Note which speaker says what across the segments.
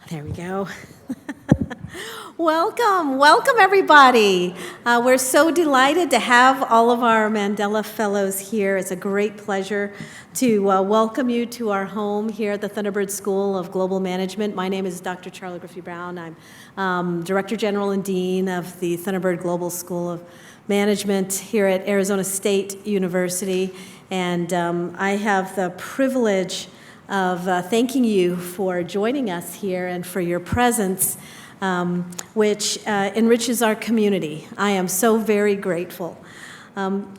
Speaker 1: There we go. Welcome everybody. We're so delighted to have all of our Mandela Fellows here. It's a great pleasure to welcome you to our home here at the Thunderbird School of Global Management. My name is Dr. Charlotte Griffey-Brown. I'm Director General and Dean of the Thunderbird Global School of Management here at Arizona State University. And I have the privilege of thanking you for joining us here and for your presence, which enriches our community. I am so very grateful. And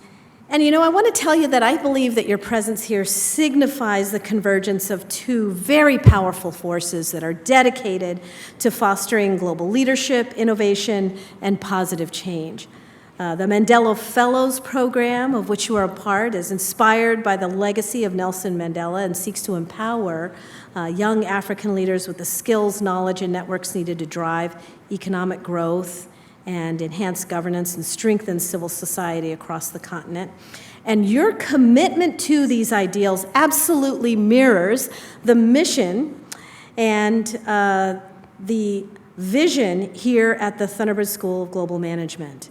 Speaker 1: you know, I want to tell you that I believe that your presence here signifies the convergence of two very powerful forces that are dedicated to fostering global leadership, innovation, and positive change. The Mandela Fellows Program, of which you are a part, is inspired by the legacy of Nelson Mandela and seeks to empower young African leaders with the skills, knowledge, and networks needed to drive economic growth and enhance governance and strengthen civil society across the continent. And your commitment to these ideals absolutely mirrors the mission and the vision here at the Thunderbird School of Global Management.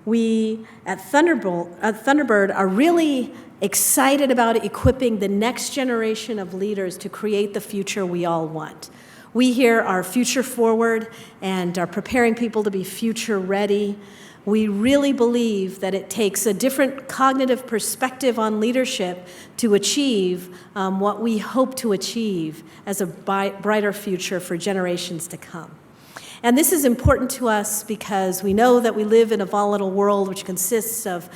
Speaker 1: We at Thunderbird are really excited about equipping the next generation of leaders to create the future we all want. We here are future forward and are preparing people to be future ready. We really believe that it takes a different cognitive perspective on leadership to achieve what we hope to achieve as a brighter future for generations to come. And this is important to us because we know that we live in a volatile world which consists of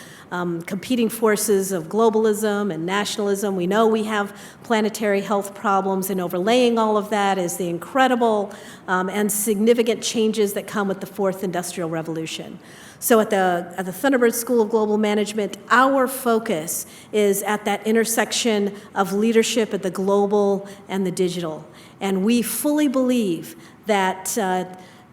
Speaker 1: competing forces of globalism and nationalism. We know we have planetary health problems, and overlaying all of that is the incredible and significant changes that come with the fourth industrial revolution. So at the Thunderbird School of Global Management, our focus is at that intersection of leadership at the global and the digital. And we fully believe that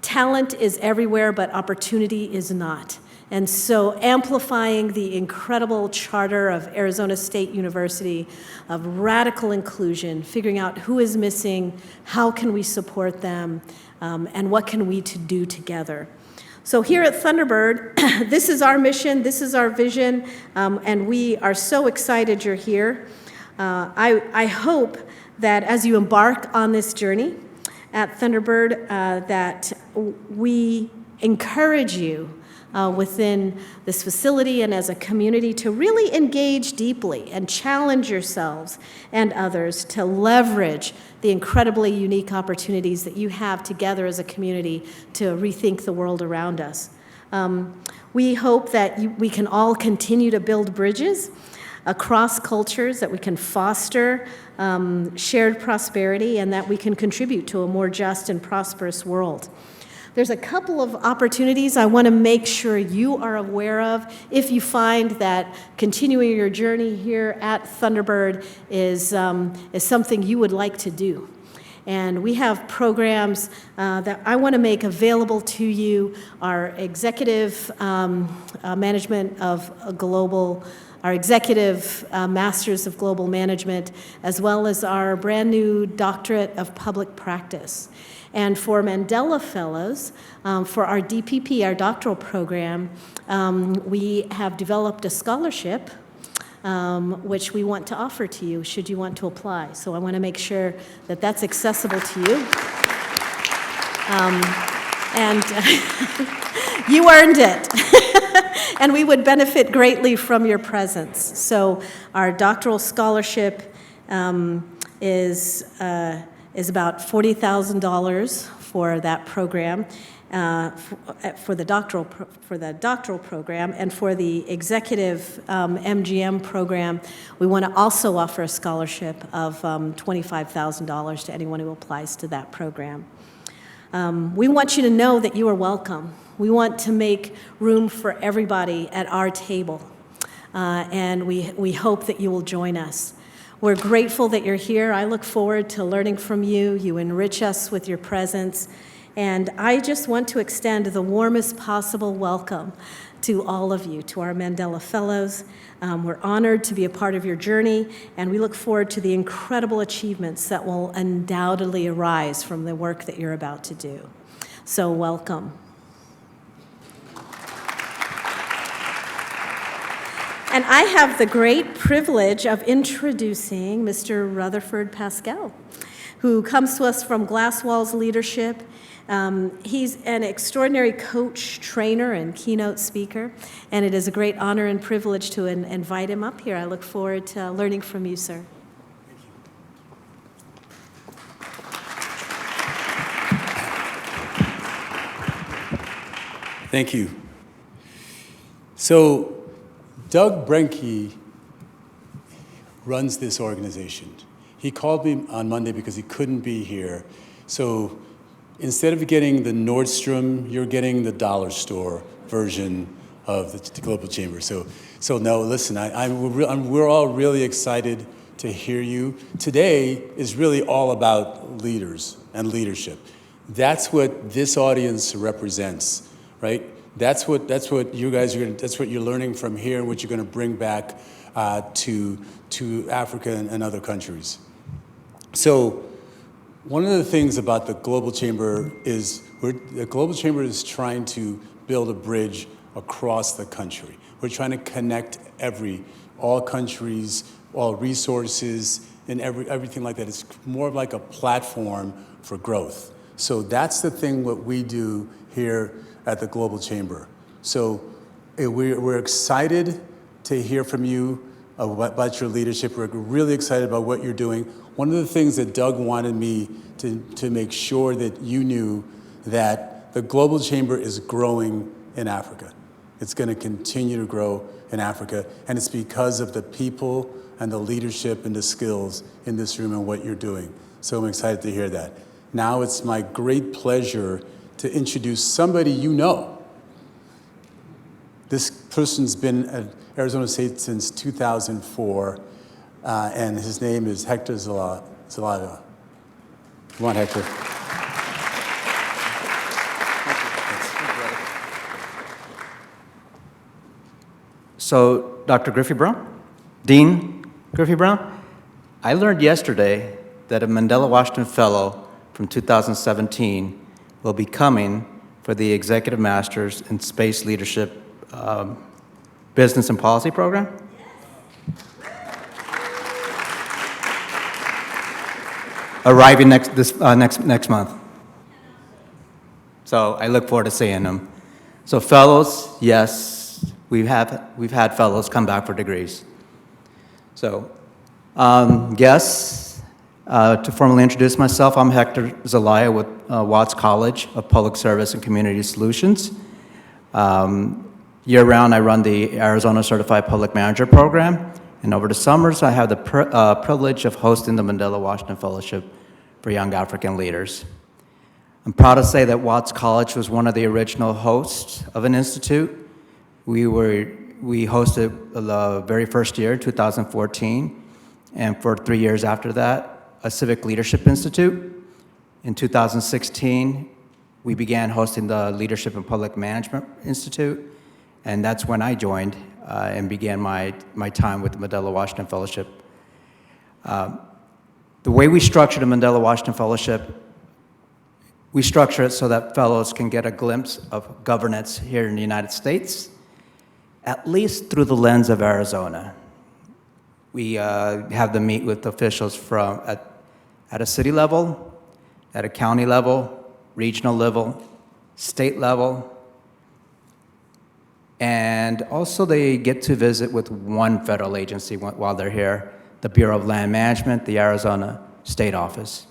Speaker 1: talent is everywhere, but opportunity is not. And so amplifying the incredible charter of Arizona State University of radical inclusion, figuring out who is missing, how can we support them, and what can we do together. So here at Thunderbird, this is our mission, this is our vision, and we are so excited you're here. I hope that as you embark on this journey at Thunderbird, that we encourage you within this facility and as a community to really engage deeply and challenge yourselves and others to leverage the incredibly unique opportunities that you have together as a community to rethink the world around us. We hope that we can all continue to build bridges across cultures, that we can foster shared prosperity, and that we can contribute to a more just and prosperous world. There's a couple of opportunities I want to make sure you are aware of if you find that continuing your journey here at Thunderbird is something you would like to do. And we have programs that I want to make available to you, our executive management of global, our executive masters of global management, as well as our brand new doctorate of public practice. And for Mandela Fellows, for our DPP, our doctoral program, we have developed a scholarship which we want to offer to you should you want to apply. So I want to make sure that that's accessible to you. And you earned it. And we would benefit greatly from your presence. So our doctoral scholarship is about $40,000 for that program, for the doctoral program, and for the executive MGM program, we want to also offer a scholarship of $25,000 to anyone who applies to that program. We want you to know that you are welcome. We want to make room for everybody at our table, and we hope that you will join us. We're grateful that you're here. I look forward to learning from you. You enrich us with your presence. And I just want to extend the warmest possible welcome to all of you, to our Mandela Fellows. We're honored to be a part of your journey, and we look forward to the incredible achievements that will undoubtedly arise from the work that you're about to do. So welcome. And I have the great privilege of introducing Mr. Rutherford Pascal, who comes to us from Glasswall's leadership. He's an extraordinary coach, trainer, and keynote speaker, and it is a great honor and privilege to invite him up here. I look forward to learning from you, sir.
Speaker 2: Thank you. So, Doug Brenke runs this organization. He called me on Monday because he couldn't be here. So instead of getting the Nordstrom, you're getting the dollar store version of the Global Chamber. So no, listen, we're all really excited to hear you. Today is really all about leaders and leadership. That's what this audience represents, right? That's what you guys are that's what you're learning from here and what you're going to bring back to Africa and other countries. So one of the things about the Global Chamber is the Global Chamber is trying to build a bridge across the country. We're trying to connect all countries, all resources, and everything like that. It's more like a platform for growth. So that's the thing what we do here at the Global Chamber. So we're excited to hear from you about your leadership. We're really excited about what you're doing. One of the things that Doug wanted me to make sure that you knew that the Global Chamber is growing in Africa. It's going to continue to grow in Africa, and it's because of the people and the leadership and the skills in this room and what you're doing. So I'm excited to hear that. Now it's my great pleasure to introduce somebody you know. This person's been at Arizona State since 2004, and his name is Hector Zelaya. Come on, Hector.
Speaker 3: So, Dr. Griffey-Brown, Dean Griffey-Brown, I learned yesterday that a Mandela Washington Fellow from 2017 will be coming for the Executive Masters in Space Leadership Business and Policy Program. Arriving next month. So I look forward to seeing them. So fellows, yes, we've had fellows come back for degrees. So yes, to formally introduce myself, I'm Hector Zelaya with Watts College of Public Service and Community Solutions. Year-round, I run the Arizona Certified Public Manager Program, and over the summers, I have the privilege of hosting the Mandela Washington Fellowship for Young African Leaders. I'm proud to say that Watts College was one of the original hosts of an institute. We hosted the very first year, 2014, and for 3 years after that, a Civic Leadership Institute. In 2016, we began hosting the Leadership and Public Management Institute, and that's when I joined and began my time with the Mandela Washington Fellowship. The way we structure the Mandela Washington Fellowship, we structure it so that fellows can get a glimpse of governance here in the United States, at least through the lens of Arizona. We have them meet with officials at a city level, at a county level, regional level, state level, and also they get to visit with one federal agency while they're here, the Bureau of Land Management, the Arizona State Office.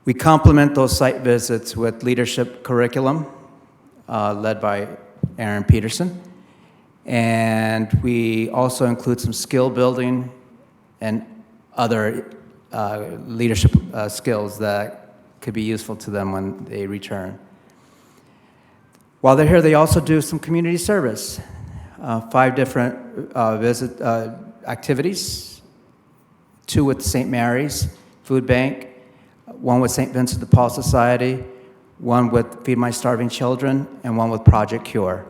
Speaker 3: We complement those site visits with leadership curriculum led by Aaron Peterson, and we also include some skill building and other leadership skills that could be useful to them when they return. While they're here, they also do some community service, 5 different activities, 2 with St. Mary's Food Bank, 1 with St. Vincent de Paul Society, 1 with Feed My Starving Children, and 1 with Project Cure.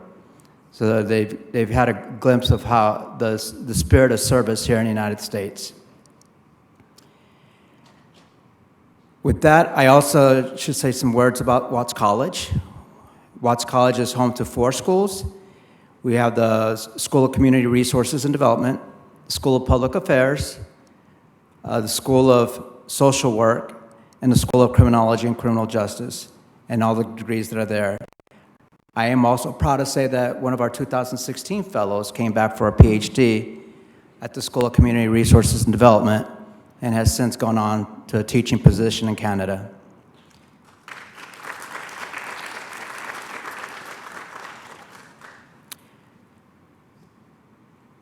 Speaker 3: So they've had a glimpse of how the spirit of service here in the United States. With that, I also should say some words about Watts College. Watts College is home to 4 schools. We have the School of Community Resources and Development, the School of Public Affairs, the School of Social Work, and the School of Criminology and Criminal Justice, and all the degrees that are there. I am also proud to say that one of our 2016 fellows came back for a PhD at the School of Community Resources and Development and has since gone on to a teaching position in Canada.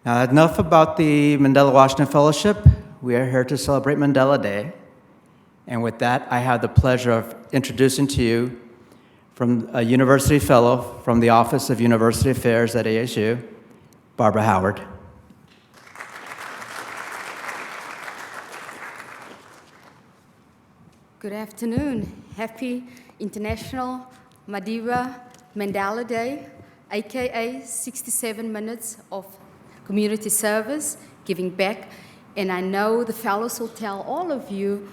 Speaker 3: Now, enough about the Mandela Washington Fellowship. We are here to celebrate Mandela Day. And with that, I have the pleasure of introducing to you from a university fellow from the Office of University Affairs at ASU, Barbara Howard.
Speaker 4: Good afternoon. Happy International Madiba Mandela Day, aka 67 minutes of community service, giving back. And I know the fellows will tell all of you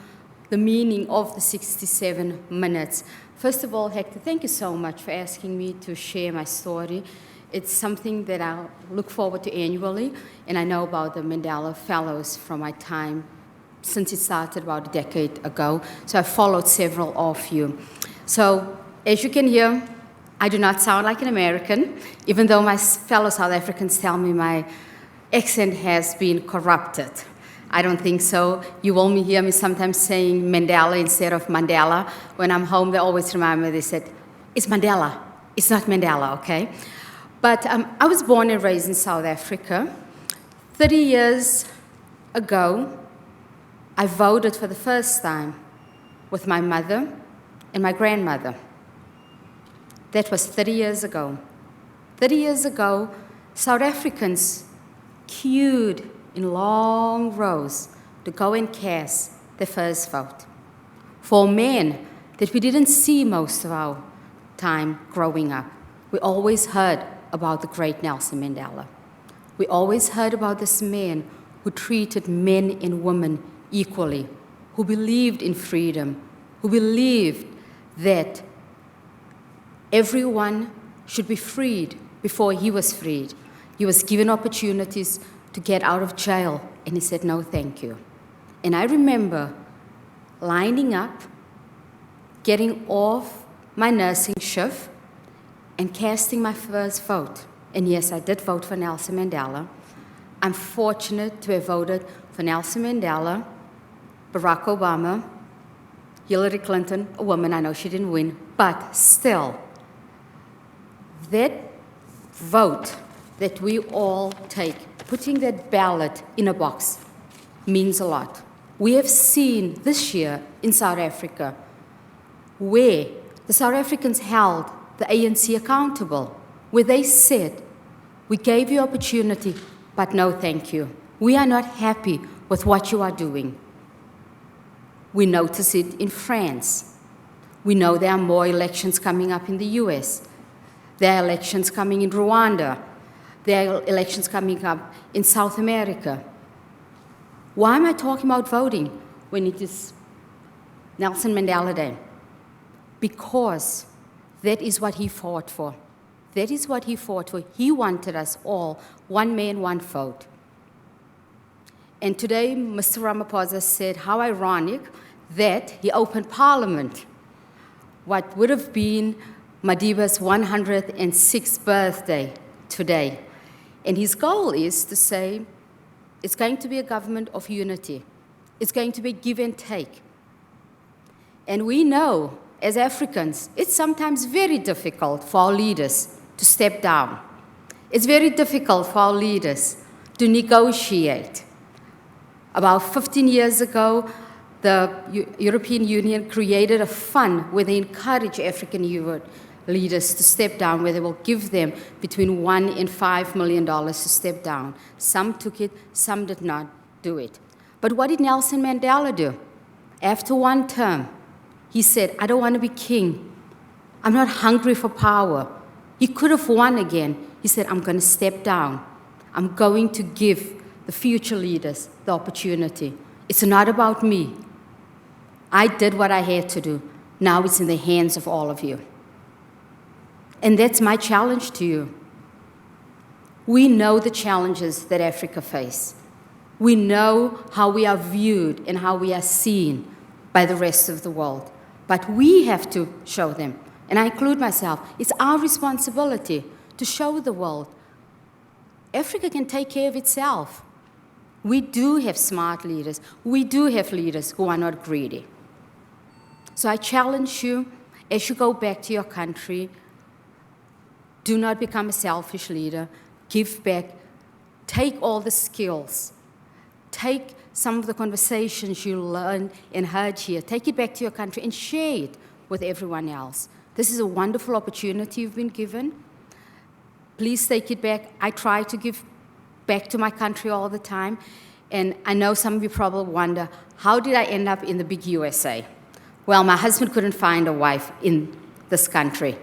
Speaker 4: the meaning of the 67 minutes. First of all, Hector, thank you so much for asking me to share my story. It's something that I look forward to annually, and I know about the Mandela Fellows from my time since it started about a decade ago. So I followed several of you. So as you can hear, I do not sound like an American, even though my fellow South Africans tell me my accent has been corrupted. I don't think so. You will hear me sometimes saying Mandela instead of Mandela. When I'm home, they always remind me, they said, it's Mandela, it's not Mandela, okay? But I was born and raised in South Africa. 30 years ago, I voted for the first time with my mother and my grandmother. That was 30 years ago. 30 years ago, South Africans queued in long rows to go and cast their first vote. For men that we didn't see most of our time growing up, we always heard about the great Nelson Mandela. We always heard about this man who treated men and women equally, who believed in freedom, who believed that everyone should be freed before he was freed. He was given opportunities to get out of jail, and he said, no, thank you. And I remember lining up, getting off my nursing shift, and casting my first vote. And yes, I did vote for Nelson Mandela. I'm fortunate to have voted for Nelson Mandela, Barack Obama, Hillary Clinton, a woman, I know she didn't win, but still, that vote that we all take, putting that ballot in a box, means a lot. We have seen this year in South Africa where the South Africans held the ANC accountable, where they said, we gave you opportunity, but no thank you. We are not happy with what you are doing. We notice it in France. We know there are more elections coming up in the US. There are elections coming in Rwanda. There are elections coming up in South America. Why am I talking about voting when it is Nelson Mandela Day? Because that is what he fought for. That is what he fought for. He wanted us all, one man, one vote. And today, Mr. Ramaphosa said, how ironic that he opened Parliament. What would have been Madiba's 106th birthday today. And his goal is to say, it's going to be a government of unity. It's going to be give and take. And we know, as Africans, it's sometimes very difficult for our leaders to step down. It's very difficult for our leaders to negotiate. About 15 years ago, the European Union created a fund where they encourage African leaders to step down, where they will give them between $1 and $5 million to step down. Some took it, some did not do it. But what did Nelson Mandela do? After one term, he said, I don't want to be king. I'm not hungry for power. He could have won again. he said, I'm going to step down. I'm going to give the future leaders the opportunity. It's not about me. I did what I had to do. Now it's in the hands of all of you. And that's my challenge to you. We know the challenges that Africa faces. We know how we are viewed and how we are seen by the rest of the world. But we have to show them, and I include myself, it's our responsibility to show the world Africa can take care of itself. We do have smart leaders. We do have leaders who are not greedy. So I challenge you, as you go back to your country, do not become a selfish leader. Give back. Take all the skills. Take some of the conversations you learned and heard here. Take it back to your country and share it with everyone else. This is a wonderful opportunity you've been given. Please take it back. I try to give back to my country all the time. And I know some of you probably wonder, how did I end up in the big USA? Well, my husband couldn't find a wife in this country.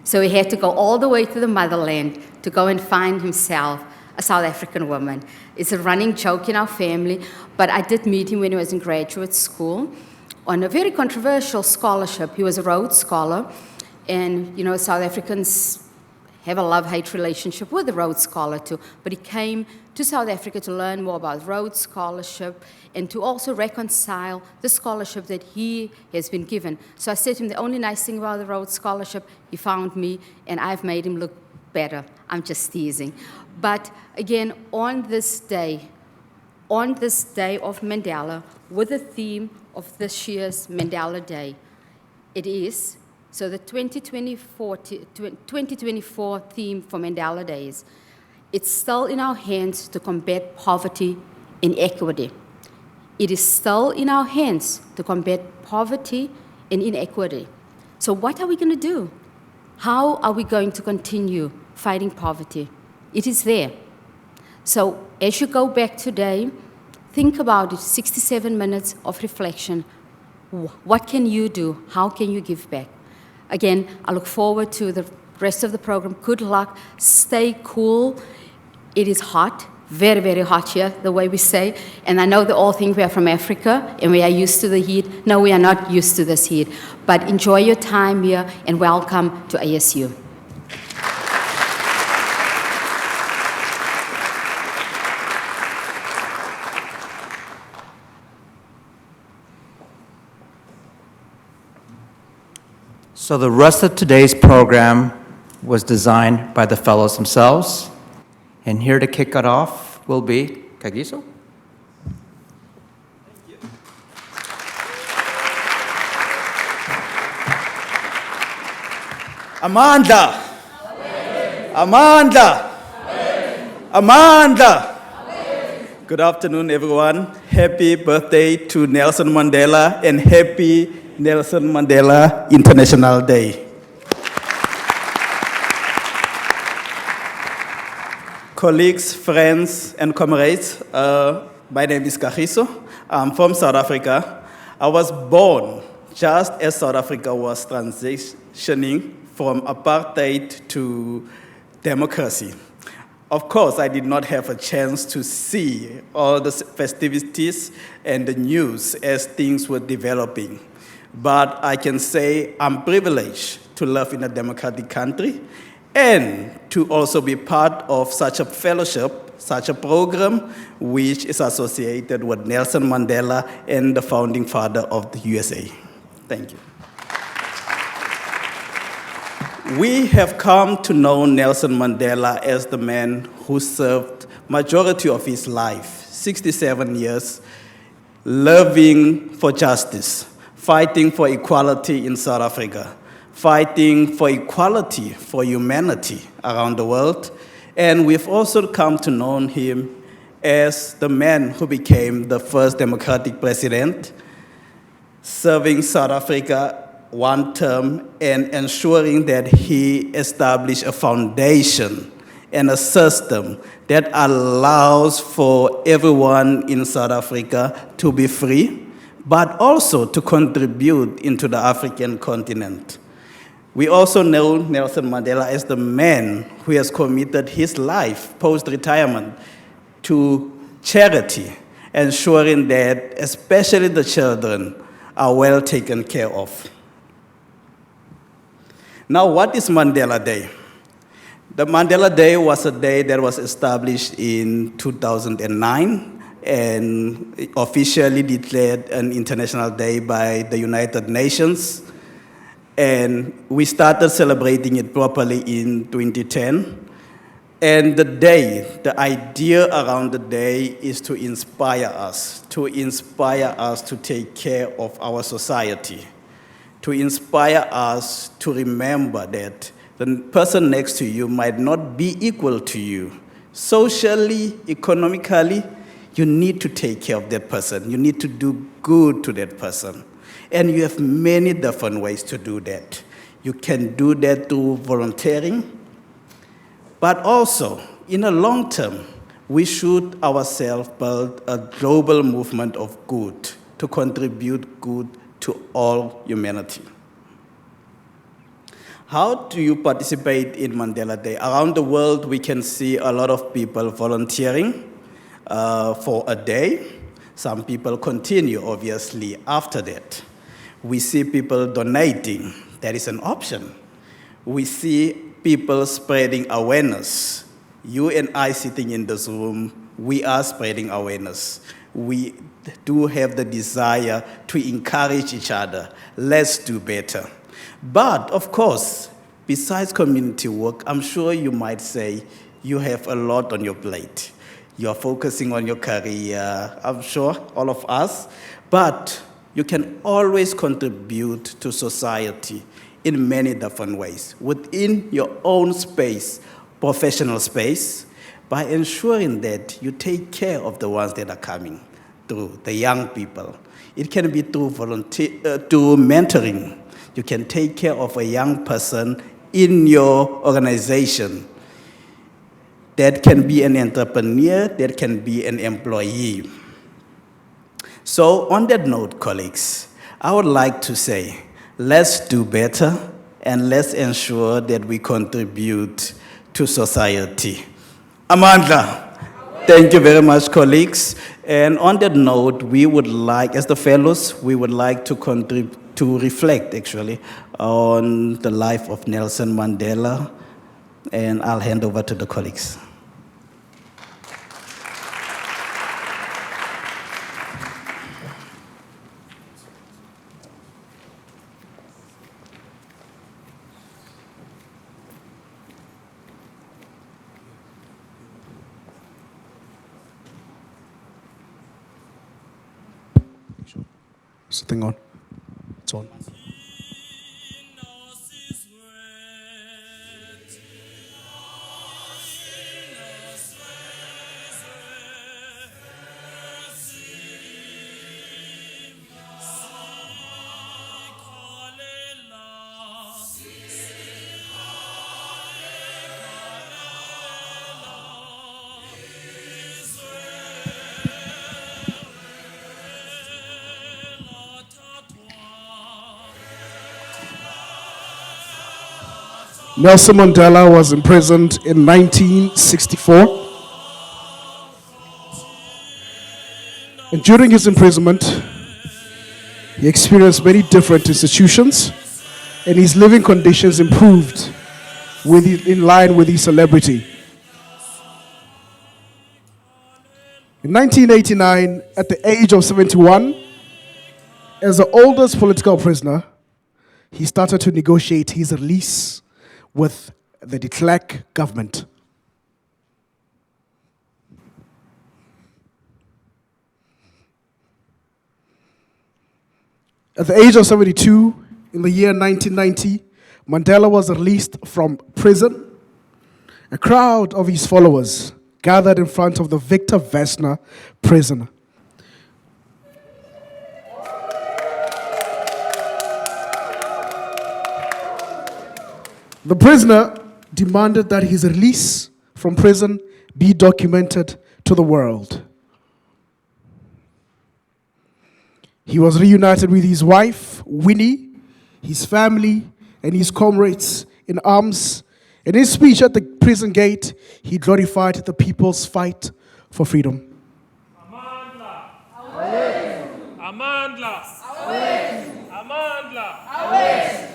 Speaker 4: So he had to go all the way to the motherland to go and find himself a South African woman. It's a running joke in our family, but I did meet him when he was in graduate school on a very controversial scholarship. He was a Rhodes Scholar, and you know, South Africans have a love-hate relationship with the Rhodes Scholar too, but he came to South Africa to learn more about Rhodes Scholarship and to also reconcile the scholarship that he has been given. So I said to him, the only nice thing about the Rhodes Scholarship, he found me, and I've made him look better. I'm just teasing. But again, on this day of Mandela, with the theme of this year's Mandela Day, it is, so the 2024 theme for Mandela Day is, it's still in our hands to combat poverty and inequity. It is still in our hands to combat poverty and inequity. So what are we going to do? How are we going to continue fighting poverty? It is there. So as you go back today, think about it, 67 minutes of reflection. What can you do? How can you give back? Again, I look forward to the rest of the program. Good luck. Stay cool. It is hot, very, very hot here, the way we say. And I know they all think we are from Africa and we are used to the heat. No, we are not used to this heat. But enjoy your time here and welcome to ASU.
Speaker 3: So the rest of today's program was designed by the fellows themselves. And here to kick it off will be Kagiso.
Speaker 5: Amanda. Amanda. Amanda. Good afternoon, everyone. Happy birthday to Nelson Mandela and happy Nelson Mandela International Day. Colleagues, friends, and comrades, my name is Kagiso. I'm from South Africa. I was born just as South Africa was transitioning from apartheid to democracy. Of course, I did not have a chance to see all the festivities and the news as things were developing. But I can say I'm privileged to live in a democratic country and to also be part of such a fellowship, such a program, which is associated with Nelson Mandela and the founding father of the USA. Thank you. We have come to know Nelson Mandela as the man who served majority of his life, 67 years, living for justice, fighting for equality in South Africa, fighting for equality for humanity around the world. And we've also come to know him as the man who became the first democratic president, serving South Africa one term and ensuring that he established a foundation and a system that allows for everyone in South Africa to be free, but also to contribute into the African continent. We also know Nelson Mandela as the man who has committed his life post-retirement to charity, ensuring that especially the children are well taken care of. Now, what is Mandela Day? The Mandela Day was a day that was established in 2009 and officially declared an international day by the United Nations. And we started celebrating it properly in 2010. And the idea around the day is to inspire us to take care of our society, to inspire us to remember that the person next to you might not be equal to you. Socially, economically, you need to take care of that person. You need to do good to that person. And you have many different ways to do that. You can do that through volunteering, but also, in the long term, we should ourselves build a global movement of good to contribute good to all humanity. How do you participate in Mandela Day? Around the world, we can see a lot of people volunteering for a day. Some people continue, obviously, after that. We see people donating. That is an option. We see people spreading awareness. You and I sitting in this room, we are spreading awareness. We do have the desire to encourage each other. Let's do better. But, of course, besides community work, I'm sure you might say you have a lot on your plate. You're focusing on your career, I'm sure, all of us. But you can always contribute to society in many different ways, within your own space, professional space, by ensuring that you take care of the ones that are coming through, the young people. It can be through through mentoring. You can take care of a young person in your organization. That can be an entrepreneur, that can be an employee. So on that note, colleagues, I would like to say, let's do better and let's ensure that we contribute to society. Amandla, thank you very much, colleagues. And on that note, we would like, as the fellows, we would like to reflect, actually, on the life of Nelson Mandela. And I'll hand over to the colleagues.
Speaker 6: Is the thing on? It's on. Nelson Mandela was imprisoned in 1964. And during his imprisonment, he experienced many different institutions, and his living conditions improved in line with his celebrity. In 1989, at the age of 71, as the oldest political prisoner, he started to negotiate his release with the de Klerk government. At the age of 72, in the year 1990, Mandela was released from prison. A crowd of his followers gathered in front of the Victor Vesna prison. The prisoner demanded that his release from prison be documented to the world. He was reunited with his wife, Winnie, his family, and his comrades in arms. In his speech at the prison gate, he glorified the people's fight for freedom.
Speaker 7: Amandla. Away. Amandla. Away. Amandla. Away.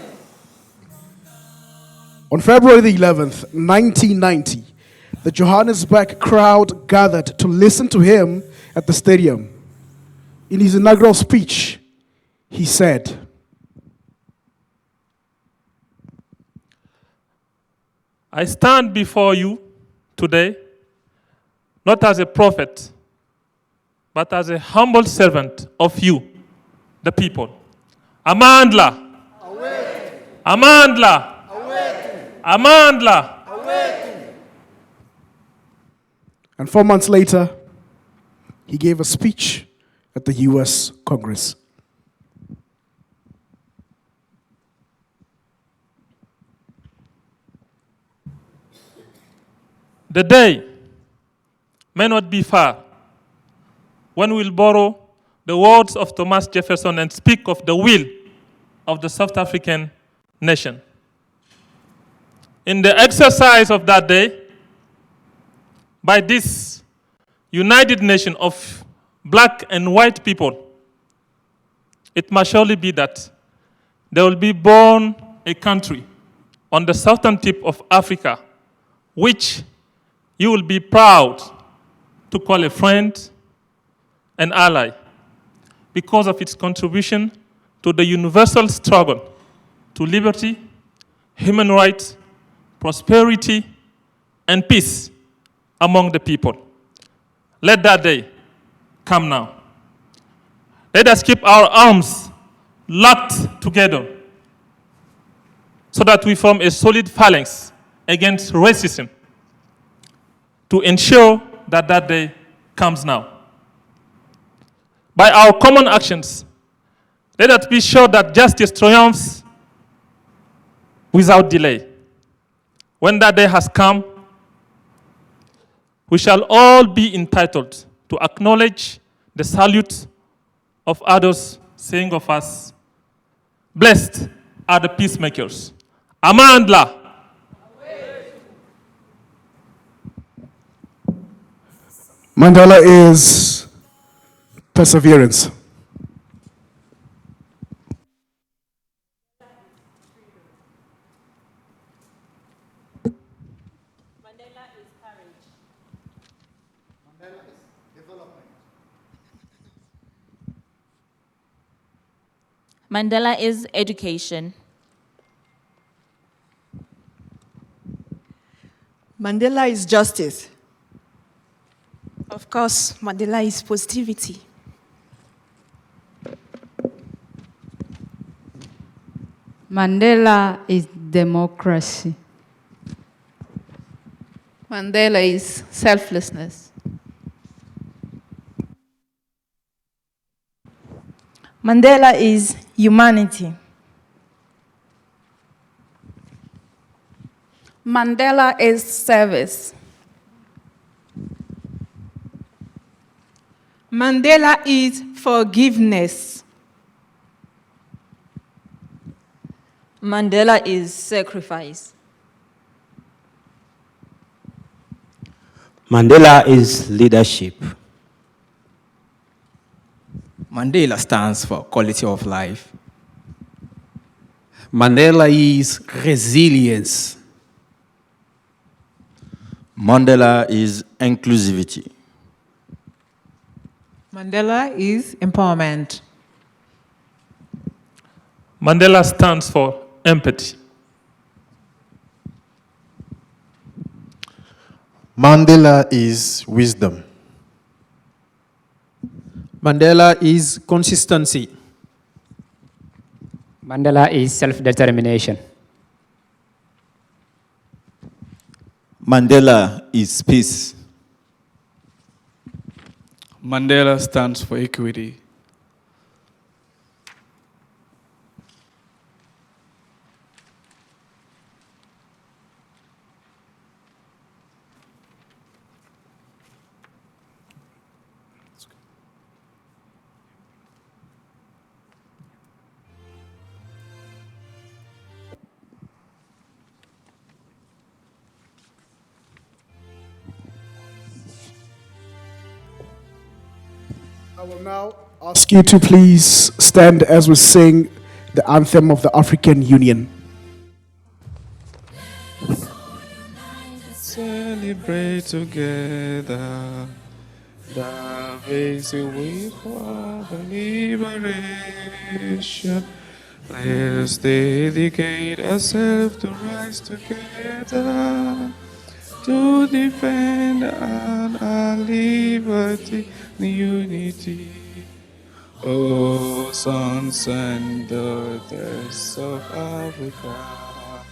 Speaker 6: On February the 11th, 1990, the Johannesburg crowd gathered to listen to him at the stadium. In his inaugural speech, he said,
Speaker 7: I stand before you today, not as a prophet, but as a humble servant of you, the people. Amandla. Away. Amandla. Away. Amandla. Away.
Speaker 6: and 4 months later, he gave a speech at the US Congress.
Speaker 7: The day may not be far when we'll borrow the words of Thomas Jefferson and speak of the will of the South African nation. In the exercise of that day, by this united nation of black and white people, it must surely be that there will be born a country on the southern tip of Africa, which you will be proud to call a friend and ally because of its contribution to the universal struggle to liberty, human rights, prosperity, and peace among the people. Let that day come now. Let us keep our arms locked together so that we form a solid phalanx against racism to ensure that that day comes now. By our common actions, let us be sure that justice triumphs without delay. When that day has come, we shall all be entitled to acknowledge the salute of others, saying of us, blessed are the peacemakers. Amandla.
Speaker 6: Mandela is perseverance.
Speaker 1: Mandela is courage.
Speaker 6: Mandela is development.
Speaker 8: Mandela is education.
Speaker 9: Mandela is justice. Of course, Mandela is positivity.
Speaker 10: Mandela is democracy.
Speaker 11: Mandela is selflessness.
Speaker 12: Mandela is humanity.
Speaker 11: Mandela is service.
Speaker 9: Mandela is forgiveness.
Speaker 12: Mandela is sacrifice.
Speaker 13: Mandela is leadership.
Speaker 14: Mandela stands for quality of life. Mandela is resilience.
Speaker 15: Mandela is inclusivity.
Speaker 16: Mandela is empowerment.
Speaker 7: Mandela stands for empathy.
Speaker 17: Mandela is wisdom.
Speaker 18: Mandela is consistency.
Speaker 19: Mandela is self-determination.
Speaker 15: Mandela is peace.
Speaker 20: Mandela stands for equity.
Speaker 6: will now ask you to please stand as we sing the anthem of the African Union.
Speaker 20: Celebrate together the victory for the liberation. Let us dedicate ourselves to rise together to defend our liberty and unity. Oh, sons and daughters of Africa,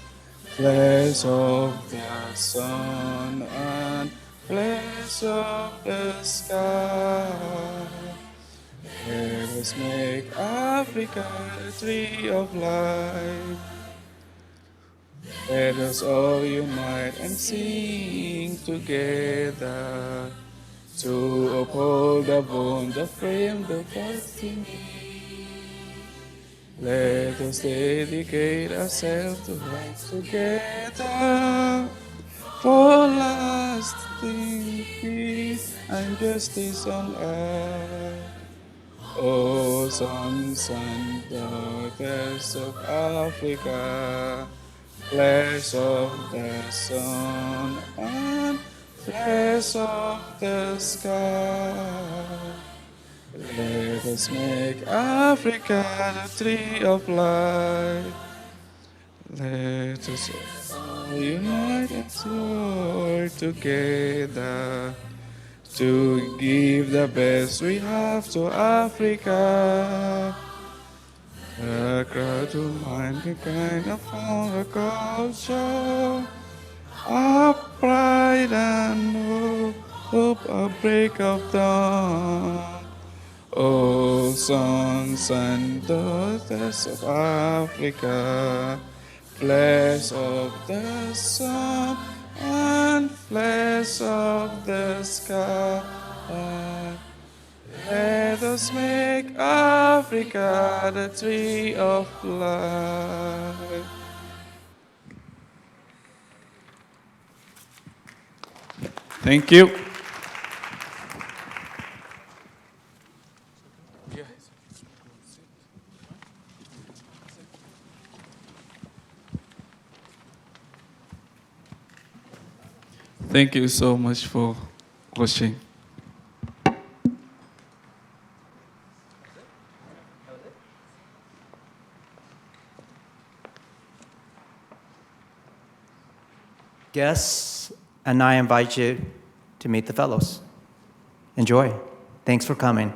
Speaker 20: flash of the sun and flash of the sky. Let us make Africa the tree of life. Let us all unite and sing together to uphold the bond, the frame, the destiny. Let us dedicate ourselves to rise together for lasting peace and justice on earth. O sons and daughters of Africa, flesh of the sun and flesh of the sky. Let us make Africa the tree of life. Let us all unite and soar together to give the best we have to Africa. A crowd to mind the kind of our culture, our pride and hope, a break of dawn. O sons and daughters of Africa, flesh of the sun and flesh of the sky. Let us make Africa the tree of life. Thank you. Thank you so much for watching.
Speaker 3: Guests, and I invite you to meet the fellows. Enjoy. Thanks for coming.